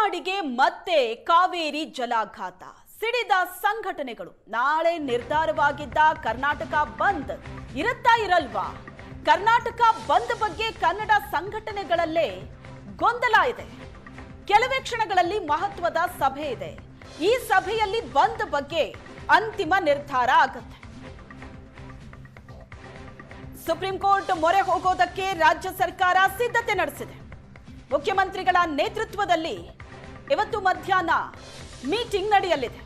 ತಮಿಳುನಾಡಿಗೆ ಮತ್ತೆ ಕಾವೇರಿ ಜಲಾಘಾತ. ಸಿಡಿದ ಸಂಘಟನೆಗಳು. ನಾಳೆ ನಿರ್ಧಾರವಾಗಿದ್ದ ಕರ್ನಾಟಕ ಬಂದ್ ಇರುತ್ತಾ ಇರಲ್ವಾ? ಕರ್ನಾಟಕ ಬಂದ್ ಬಗ್ಗೆ ಕನ್ನಡ ಸಂಘಟನೆಗಳಲ್ಲೇ ಗೊಂದಲ ಇದೆ. ಕೆಲವೇ ಕ್ಷಣಗಳಲ್ಲಿ ಮಹತ್ವದ ಸಭೆ ಇದೆ. ಈ ಸಭೆಯಲ್ಲಿ ಬಂದ್ ಬಗ್ಗೆ ಅಂತಿಮ ನಿರ್ಧಾರ ಆಗುತ್ತೆ. ಸುಪ್ರೀಂ ಕೋರ್ಟ್ ಮೊರೆ ಹೋಗೋದಕ್ಕೆ ರಾಜ್ಯ ಸರ್ಕಾರ ಸಿದ್ಧತೆ ನಡೆಸಿದೆ. ಮುಖ್ಯಮಂತ್ರಿಗಳ ನೇತೃತ್ವದಲ್ಲಿ ಇವತ್ತು ಮಧ್ಯಾಹ್ನ ಮೀಟಿಂಗ್ ನಡೆಯಲಿದೆ.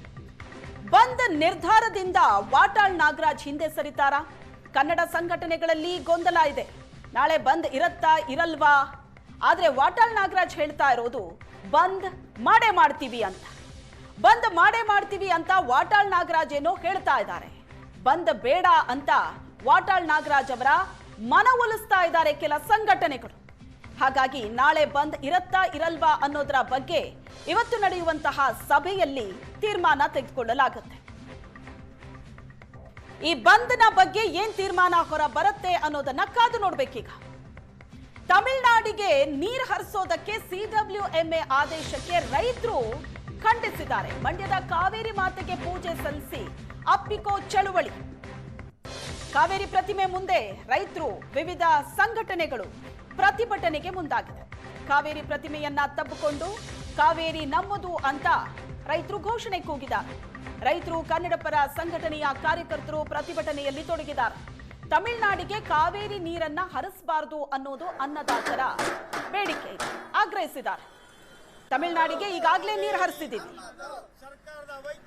ಬಂದ್ ನಿರ್ಧಾರದಿಂದ ವಾಟಾಳ್ ನಾಗರಾಜ್ ಹಿಂದೆ ಸರಿತಾರಾ? ಕನ್ನಡ ಸಂಘಟನೆಗಳಲ್ಲಿ ಗೊಂದಲ ಇದೆ. ನಾಳೆ ಬಂದ್ ಇರುತ್ತಾ ಇರಲ್ವಾ? ಆದ್ರೆ ವಾಟಾಳ್ ನಾಗರಾಜ್ ಹೇಳ್ತಾ ಇರೋದು ಬಂದ್ ಮಾಡೇ ಮಾಡ್ತೀವಿ ಅಂತ. ಬಂದ್ ಮಾಡೇ ಮಾಡ್ತೀವಿ ಅಂತ ವಾಟಾಳ್ ನಾಗರಾಜ್ ಏನೋ ಹೇಳ್ತಾ ಇದ್ದಾರೆ. ಬಂದ್ ಬೇಡ ಅಂತ ವಾಟಾಳ್ ನಾಗರಾಜ್ ಅವರ ಮನವೊಲಿಸ್ತಾ ಇದ್ದಾರೆ ಕೆಲ ಸಂಘಟನೆಗಳು. ಹಾಗಾಗಿ ನಾಳೆ ಬಂದ್ ಇರುತ್ತಾ ಇರಲ್ವಾ ಅನ್ನೋದರ ಬಗ್ಗೆ ಇವತ್ತು ನಡೆಯುವಂತಹ ಸಭೆಯಲ್ಲಿ ತೀರ್ಮಾನ ತೆಗೆದುಕೊಳ್ಳಲಾಗುತ್ತೆ. ಈ ಬಂದ್ನ ಬಗ್ಗೆ ಏನ್ ತೀರ್ಮಾನ ಹೊರ ಬರುತ್ತೆ ಅನ್ನೋದನ್ನ ಕಾದು ನೋಡ್ಬೇಕೀಗ. ತಮಿಳುನಾಡಿಗೆ ನೀರು ಹರಿಸೋದಕ್ಕೆ ಸಿಡಬ್ಲ್ಯೂಎಂಎ ಆದೇಶಕ್ಕೆ ರೈತರು ಖಂಡಿಸಿದ್ದಾರೆ. ಮಂಡ್ಯದ ಕಾವೇರಿ ಮಾತೆಗೆ ಪೂಜೆ ಸಲ್ಲಿಸಿ ಅಪ್ಪಿಕೋ ಚಳುವಳಿ. ಕಾವೇರಿ ಪ್ರತಿಮೆ ಮುಂದೆ ರೈತರು, ವಿವಿಧ ಸಂಘಟನೆಗಳು ಪ್ರತಿಭಟನೆಗೆ ಮುಂದಾಗಿದೆ. ಕಾವೇರಿ ಪ್ರತಿಮೆಯನ್ನ ತಬ್ಬಿಕೊಂಡು ಕಾವೇರಿ ನಮ್ಮದು ಅಂತ ರೈತರು ಘೋಷಣೆ ಕೂಗಿದ್ದಾರೆ. ರೈತರು, ಕನ್ನಡ ಪರ ಸಂಘಟನೆಯ ಕಾರ್ಯಕರ್ತರು ಪ್ರತಿಭಟನೆಯಲ್ಲಿ ತೊಡಗಿದ್ದಾರೆ. ತಮಿಳುನಾಡಿಗೆ ಕಾವೇರಿ ನೀರನ್ನ ಹರಿಸಬಾರದು ಅನ್ನೋದು ಅನ್ನದಾತರ ಬೇಡಿಕೆ ಆಗ್ರಹಿಸಿದ್ದಾರೆ. ತಮಿಳುನಾಡಿಗೆ ಈಗಾಗಲೇ ನೀರು ಹರಿಸಿದ್ದೀವಿ.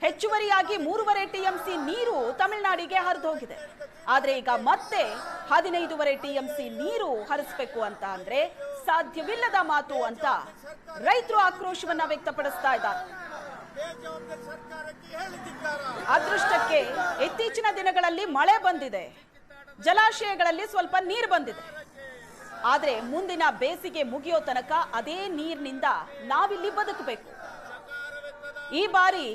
ಹೆಚ್ಚುವರಿಯಾಗಿ 3.5 TMC ನೀರು ತಮಿಳುನಾಡಿಗೆ ಹರಿದು ಹೋಗಿದೆ. ಆದ್ರೆ ಈಗ ಮತ್ತೆ 15.5 TMC ನೀರು ಹರಿಸಬೇಕು ಅಂತ ಅಂದ್ರೆ ಸಾಧ್ಯವಿಲ್ಲದ ಮಾತು ಅಂತ ರೈತರು ಆಕ್ರೋಶವನ್ನ ವ್ಯಕ್ತಪಡಿಸ್ತಾ ಇದ್ದಾರೆ. ಅದೃಷ್ಟಕ್ಕೆ ಇತ್ತೀಚಿನ ದಿನಗಳಲ್ಲಿ ಮಳೆ ಬಂದಿದೆ, ಜಲಾಶಯಗಳಲ್ಲಿ ಸ್ವಲ್ಪ ನೀರು ಬಂದಿದೆ. ಆದ್ರೆ ಮುಂದಿನ ಬೇಸಿಗೆ ಮುಗಿಯೋ ತನಕ ಅದೇ ನೀರಿನಿಂದ ನಾವಿಲ್ಲಿ ಬದುಕಬೇಕು. ಈ ಬಾರಿ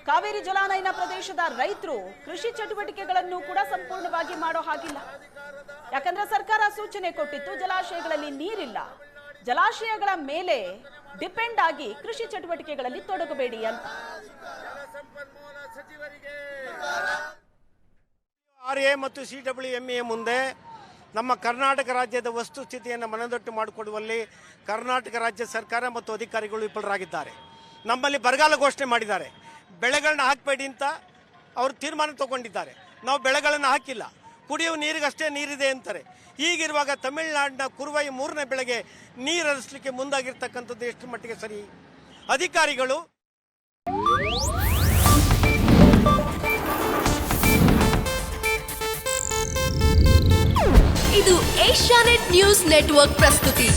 ಕಾವೇರಿ ಜಲಾನಯನ ಪ್ರದೇಶದ ರೈತರು ಕೃಷಿ ಚಟುವಟಿಕೆಗಳನ್ನು ಕೂಡ ಸಂಪೂರ್ಣವಾಗಿ ಮಾಡೋ ಹಾಗಿಲ್ಲ. ಯಾಕಂದ್ರೆ ಸರ್ಕಾರ ಸೂಚನೆ ಕೊಟ್ಟಿತ್ತು, ಜಲಾಶಯಗಳಲ್ಲಿ ನೀರಿಲ್ಲ, ಜಲಾಶಯಗಳ ಮೇಲೆ ಡಿಪೆಂಡ್ ಆಗಿ ಕೃಷಿ ಚಟುವಟಿಕೆಗಳಲ್ಲಿ ತೊಡಗಬೇಡಿ ಅಂತ. RA ಮತ್ತು CWMA ಮುಂದೆ ನಮ್ಮ ಕರ್ನಾಟಕ ರಾಜ್ಯದ ವಸ್ತುಸ್ಥಿತಿಯನ್ನು ಮನದಟ್ಟು ಮಾಡಿಕೊಡುವಲ್ಲಿ ಕರ್ನಾಟಕ ರಾಜ್ಯ ಸರ್ಕಾರ ಮತ್ತು ಅಧಿಕಾರಿಗಳು ವಿಫಲರಾಗಿದ್ದಾರೆ. ನಮ್ಮಲ್ಲಿ ಬರಗಾಲ ಘೋಷಣೆ ಮಾಡಿದ್ದಾರೆ. ಬೆಳೆಗಳನ್ನ ಹಾಕಬೇಡಿ ಅಂತ ಅವರು ತೀರ್ಮಾನ ತಗೊಂಡಿದ್ದಾರೆ. ನಾವು ಬೆಳೆಗಳನ್ನು ಹಾಕಿಲ್ಲ, ಕುಡಿಯುವ ನೀರಿಗಷ್ಟೇ ನೀರಿದೆ ಅಂತಾರೆ. ಹೀಗಿರುವಾಗ ತಮಿಳುನಾಡಿನ ಕುರುವೈ 3ನೇ ಬೆಳೆಗೆ ನೀರು ಹರಿಸಲಿಕ್ಕೆ ಮುಂದಾಗಿರ್ತಕ್ಕಂಥದ್ದು ಎಷ್ಟು ಮಟ್ಟಿಗೆ ಸರಿ? ಅಧಿಕಾರಿಗಳು ಇದು ಏಷ್ಯಾನೆಟ್ ನ್ಯೂಸ್ ನೆಟ್ವರ್ಕ್ ಪ್ರಸ್ತುತಿ.